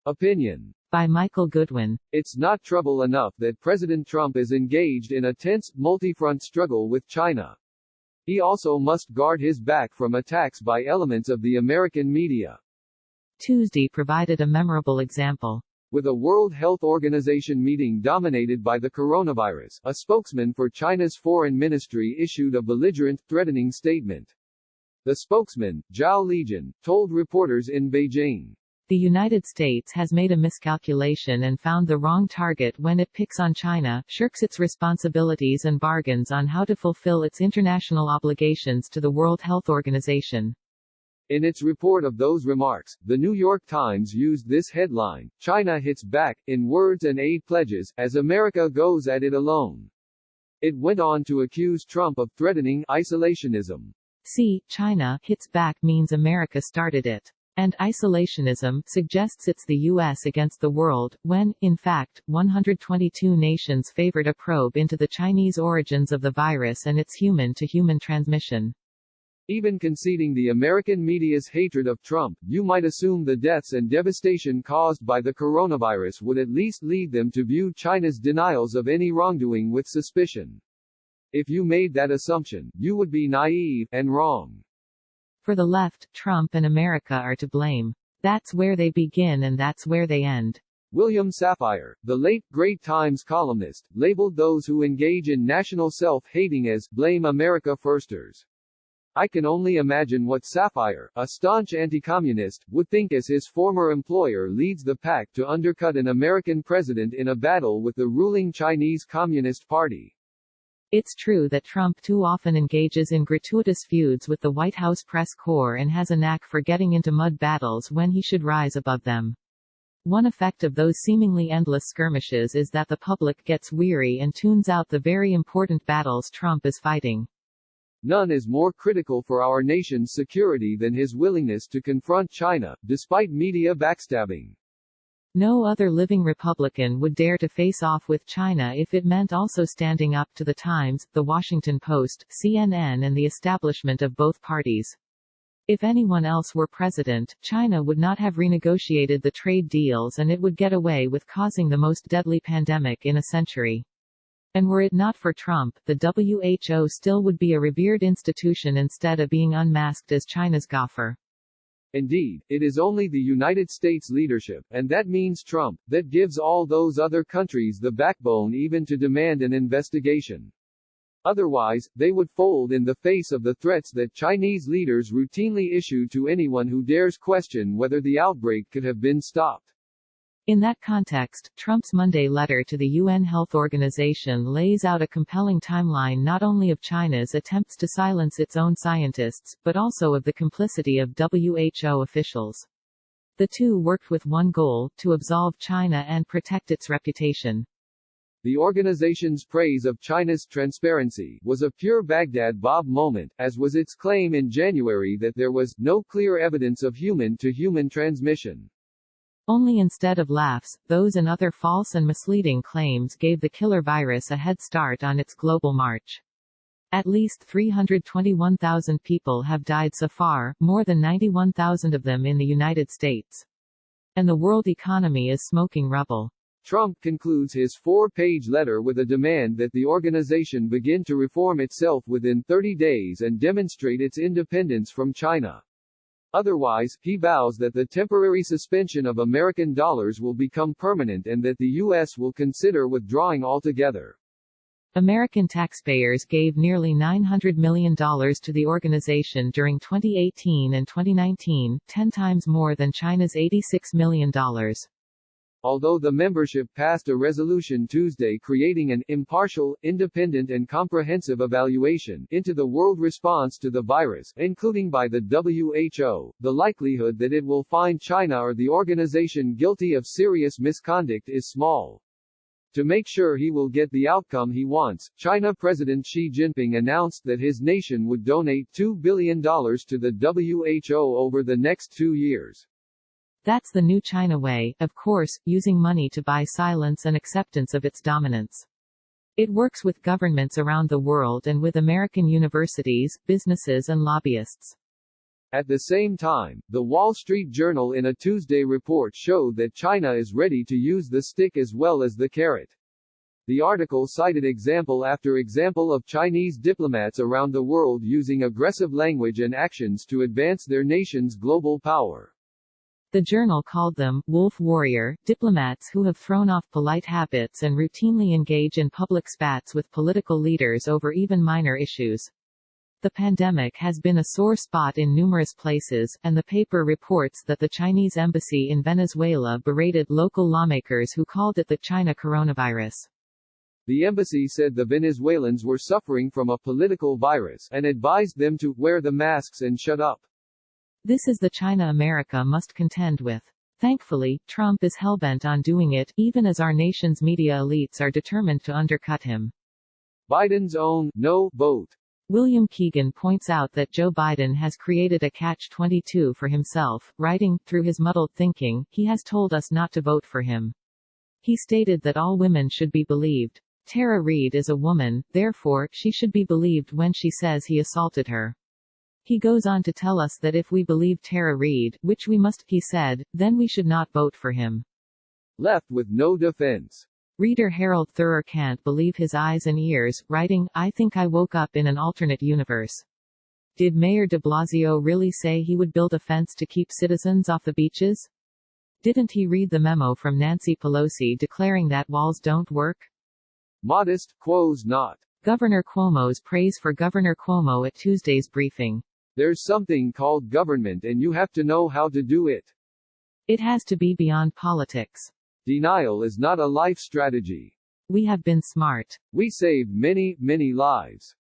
Opinion. By Michael Goodwin. It's not trouble enough that President Trump is engaged in a tense, multi-front struggle with China. He also must guard his back from attacks by elements of the American media. Tuesday provided a memorable example. With a World Health Organization meeting dominated by the coronavirus, a spokesman for China's foreign ministry issued a belligerent, threatening statement. The spokesman, Zhao Lijian, told reporters in Beijing, "The United States has made a miscalculation and found the wrong target when it picks on China, shirks its responsibilities and bargains on how to fulfill its international obligations to the World Health Organization." In its report of those remarks, the New York Times used this headline, "China hits back, in words and aid pledges, as America goes at it alone." It went on to accuse Trump of threatening isolationism. See, China hits back means America started it. And isolationism suggests it's the U.S. against the world, when, in fact, 122 nations favored a probe into the Chinese origins of the virus and its human-to-human transmission. Even conceding the American media's hatred of Trump, you might assume the deaths and devastation caused by the coronavirus would at least lead them to view China's denials of any wrongdoing with suspicion. If you made that assumption, you would be naive and wrong. For the left, Trump and America are to blame. That's where they begin and that's where they end. William Safire, the late great Times columnist, labeled those who engage in national self-hating as "blame America firsters." I can only imagine what Safire, a staunch anti-communist, would think as his former employer leads the pack to undercut an American president in a battle with the ruling Chinese Communist Party. It's true that Trump too often engages in gratuitous feuds with the White House press corps and has a knack for getting into mud battles when he should rise above them. One effect of those seemingly endless skirmishes is that the public gets weary and tunes out the very important battles Trump is fighting. None is more critical for our nation's security than his willingness to confront China, despite media backstabbing. No other living Republican would dare to face off with China if it meant also standing up to the Times, The Washington Post, CNN and the establishment of both parties. If anyone else were president, China would not have renegotiated the trade deals and it would get away with causing the most deadly pandemic in a century. And were it not for Trump, the WHO still would be a revered institution instead of being unmasked as China's gaffer. Indeed, it is only the United States leadership, and that means Trump, that gives all those other countries the backbone even to demand an investigation. Otherwise, they would fold in the face of the threats that Chinese leaders routinely issue to anyone who dares question whether the outbreak could have been stopped. In that context, Trump's Monday letter to the UN Health Organization lays out a compelling timeline not only of China's attempts to silence its own scientists, but also of the complicity of WHO officials. The two worked with one goal, to absolve China and protect its reputation. The organization's praise of China's transparency was a pure Baghdad Bob moment, as was its claim in January that there was no clear evidence of human-to-human transmission. Only instead of laughs, those and other false and misleading claims gave the killer virus a head start on its global march. At least 321,000 people have died so far, more than 91,000 of them in the United States. And the world economy is smoking rubble. Trump concludes his 4-page letter with a demand that the organization begin to reform itself within 30 days and demonstrate its independence from China. Otherwise, he vows that the temporary suspension of American dollars will become permanent and that the U.S. will consider withdrawing altogether. American taxpayers gave nearly $900 million to the organization during 2018 and 2019, 10 times more than China's $86 million. Although the membership passed a resolution Tuesday creating an impartial, independent and comprehensive evaluation into the world response to the virus, including by the WHO, the likelihood that it will find China or the organization guilty of serious misconduct is small. To make sure he will get the outcome he wants, China President Xi Jinping announced that his nation would donate $2 billion to the WHO over the next 2 years. That's the new China way, of course, using money to buy silence and acceptance of its dominance. It works with governments around the world and with American universities, businesses and lobbyists. At the same time, the Wall Street Journal in a Tuesday report showed that China is ready to use the stick as well as the carrot. The article cited example after example of Chinese diplomats around the world using aggressive language and actions to advance their nation's global power. The journal called them wolf warrior diplomats who have thrown off polite habits and routinely engage in public spats with political leaders over even minor issues. The pandemic has been a sore spot in numerous places, and the paper reports that the Chinese embassy in Venezuela berated local lawmakers who called it the China coronavirus. The embassy said the Venezuelans were suffering from a political virus, and advised them to wear the masks and shut up. This is the China America must contend with. Thankfully, Trump is hellbent on doing it, even as our nation's media elites are determined to undercut him. Biden's own no vote. William Keegan points out that Joe Biden has created a catch-22 for himself, writing, through his muddled thinking, he has told us not to vote for him. He stated that all women should be believed. Tara Reid is a woman, therefore, she should be believed when she says he assaulted her. He goes on to tell us that if we believe Tara Reid, which we must, he said, then we should not vote for him. Left with no defense. Reader Harold Thurer can't believe his eyes and ears, writing, I think I woke up in an alternate universe. Did Mayor de Blasio really say he would build a fence to keep citizens off the beaches? Didn't he read the memo from Nancy Pelosi declaring that walls don't work? Modest, quos not. Governor Cuomo's praise for Governor Cuomo at Tuesday's briefing. There's something called government and you have to know how to do it. It has to be beyond politics. Denial is not a life strategy. We have been smart. We saved many, many lives.